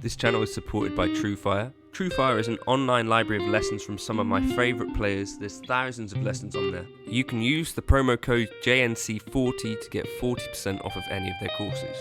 This channel is supported by TrueFire. TrueFire is an online library of lessons from some of my favourite players. There's thousands of lessons on there. You can use the promo code JNC40 to get 40% off of any of their courses.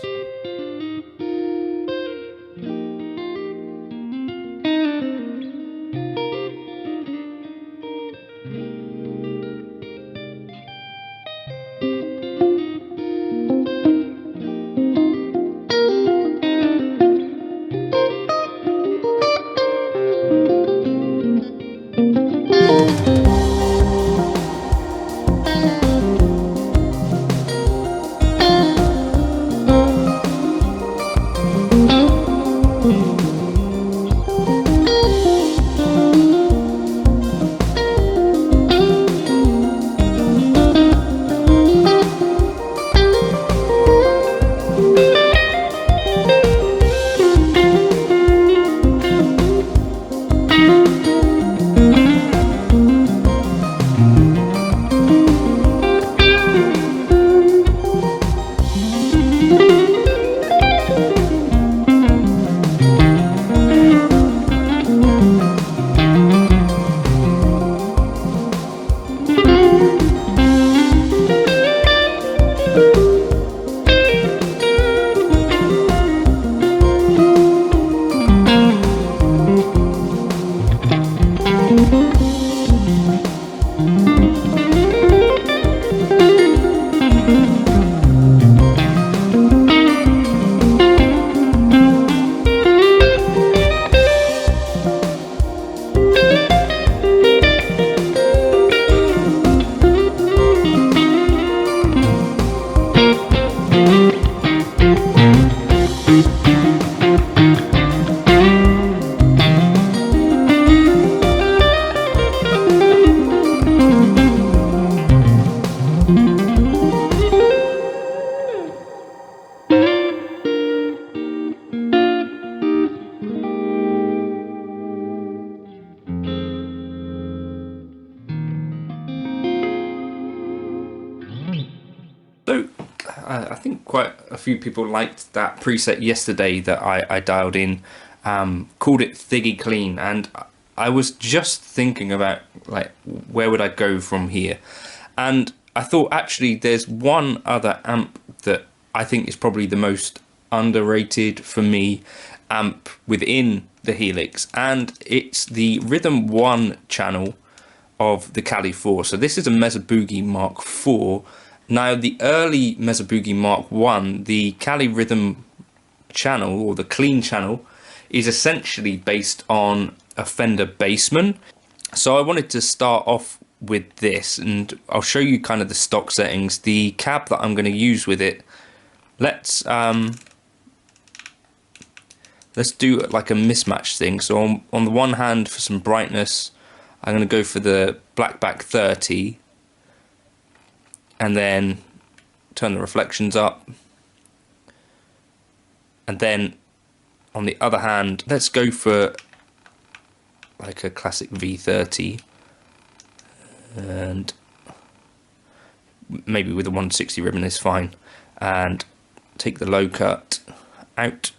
So, I think quite a few people liked that preset yesterday that I dialed in, called it Thiggy Clean, and I was just thinking about like where would I go from here, and I thought actually there's one other amp that I think is probably the most underrated for me amp within the Helix, and it's the Rhythm 1 channel of the Cali 4. So this is a Mesa Boogie Mark 4. Now, the early Mesa Boogie Mark 1, the Cali Rhythm channel, or the clean channel, is essentially based on a Fender Bassman. So I wanted to start off with this, and I'll show you kind of the stock settings. The cab that I'm going to use with it, let's do like a mismatch thing. So on the one hand, for some brightness, I'm going to go for the Blackback 30. And then turn the reflections up. And then on the other hand, let's go for like a classic V30. And maybe with a 160 ribbon is fine. And take the low cut out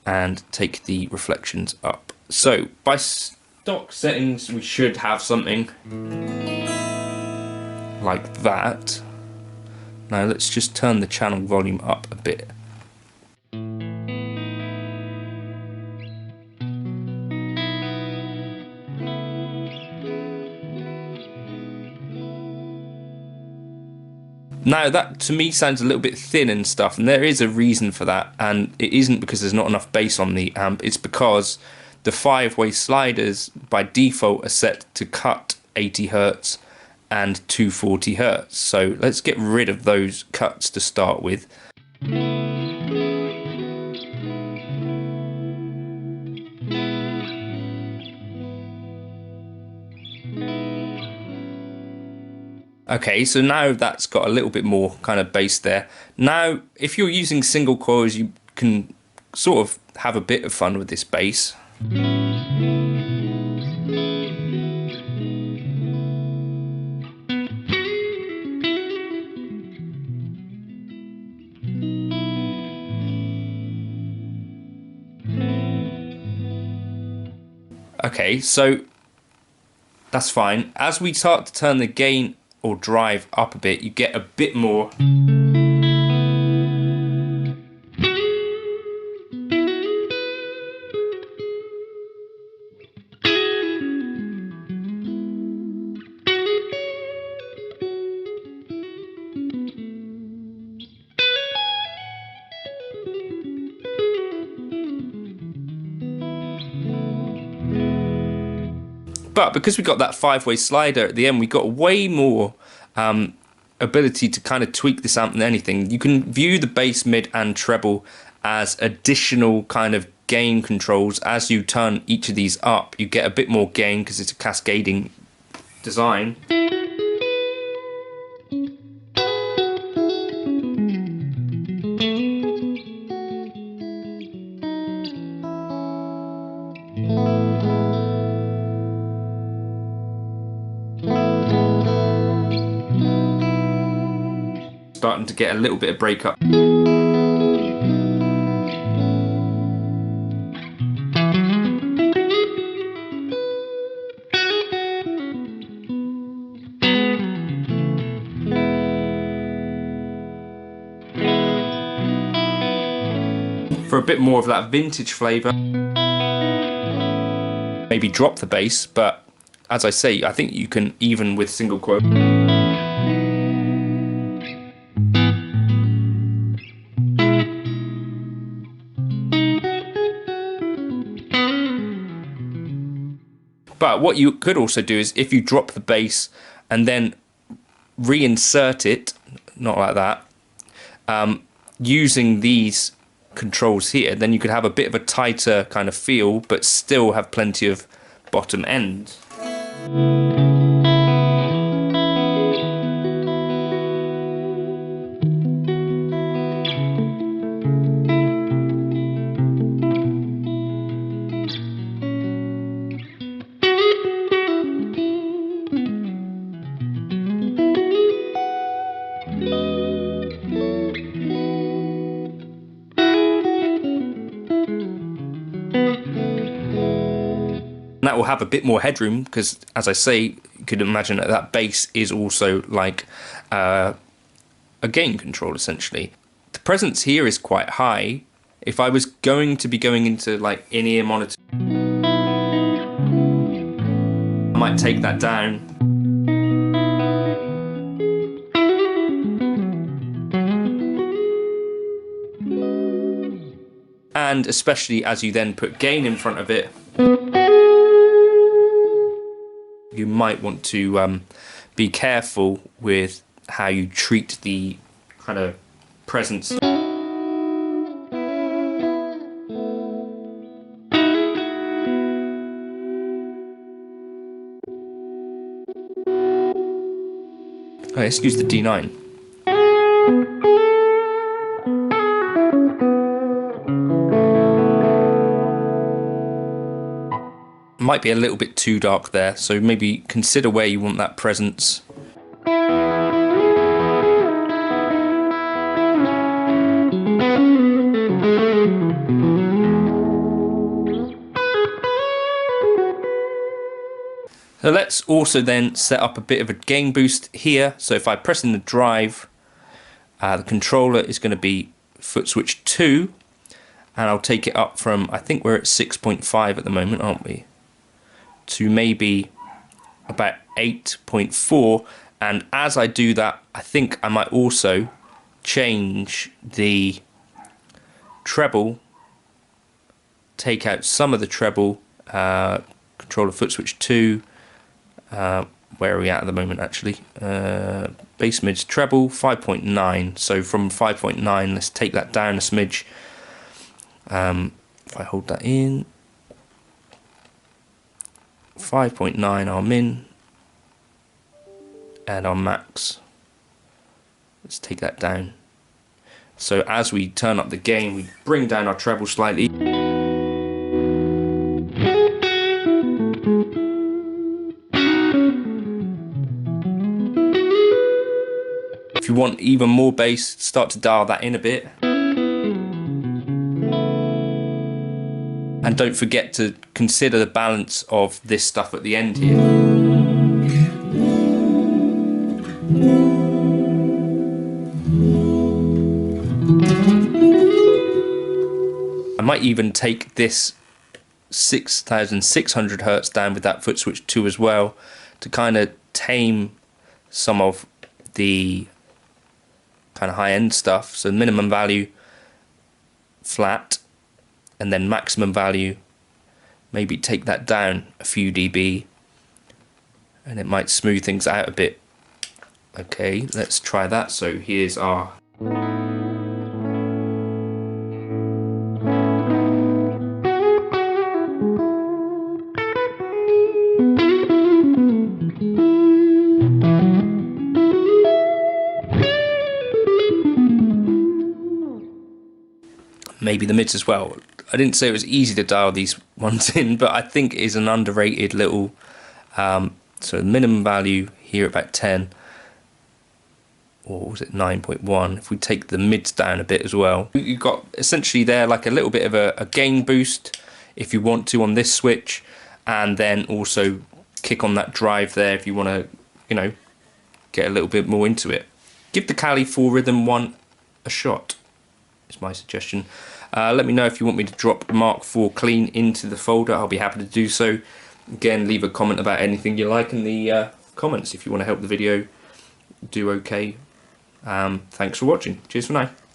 and take the reflections up. So by stock settings, we should have something like that. Now let's just turn the channel volume up a bit. Now that to me sounds a little bit thin and stuff, and there is a reason for that, and it isn't because there's not enough bass on the amp, it's because the 5-way sliders by default are set to cut 80 Hz and 240 Hz. So let's get rid of those cuts to start with. Okay, so now that's got a little bit more kind of bass there. Now, if you're using single coils, you can sort of have a bit of fun with this bass. Okay, so that's fine. As we start to turn the gain or drive up a bit, you get a bit more. But because we got that 5-way slider at the end, we got way more ability to kind of tweak this amp than anything. You can view the bass, mid, and treble as additional kind of gain controls. As you turn each of these up, you get a bit more gain because it's a cascading design. Starting to get a little bit of breakup. For a bit more of that vintage flavour, maybe drop the bass, but as I say, I think you can even with single quote. But what you could also do is if you drop the bass and then reinsert it, not like that, using these controls here, then you could have a bit of a tighter kind of feel, but still have plenty of bottom end. That will have a bit more headroom because, as I say, you could imagine that that bass is also like a gain control essentially. The presence here is quite high. If I was going to be going into like in-ear monitor, I might take that down. And especially as you then put gain in front of it, you might want to be careful with how you treat the kind of presence. Okay, let's use the D9. Might be a little bit too dark there, so maybe consider where you want that presence. So let's also then set up a bit of a gain boost here. So if I press in the drive, the controller is going to be foot switch 2, and I'll take it up from, I think we're at 6.5 at the moment, aren't we? To maybe about 8.4, and as I do that, I think I might also change the treble, take out some of the treble, controller foot switch 2, where are we at the moment actually, bass mids treble 5.9, so from 5.9 let's take that down a smidge. If I hold that in, 5.9 our min, and our max, let's take that down. So as we turn up the gain, we bring down our treble slightly. If you want even more bass, start to dial that in a bit. And don't forget to consider the balance of this stuff at the end here. I might even take this 6,600 Hertz down with that foot switch too as well, to kind of tame some of the kind of high-end stuff. So minimum value flat, and then maximum value, maybe take that down a few dB, and it might smooth things out a bit. Okay, let's try that. So here's our maybe the mids as well. I didn't say it was easy to dial these ones in, but I think it is an underrated little, so minimum value here about 10, or was it 9.1? If we take the mids down a bit as well, you've got essentially there like a little bit of a gain boost if you want to on this switch, and then also kick on that drive there if you want to, you know, get a little bit more into it. Give the Kali 4 Rhythm one a shot, is my suggestion. Let me know if you want me to drop Mark IV Clean into the folder. I'll be happy to do so. Again, leave a comment about anything you like in the comments. If you want to help the video do okay. Thanks for watching. Cheers for now.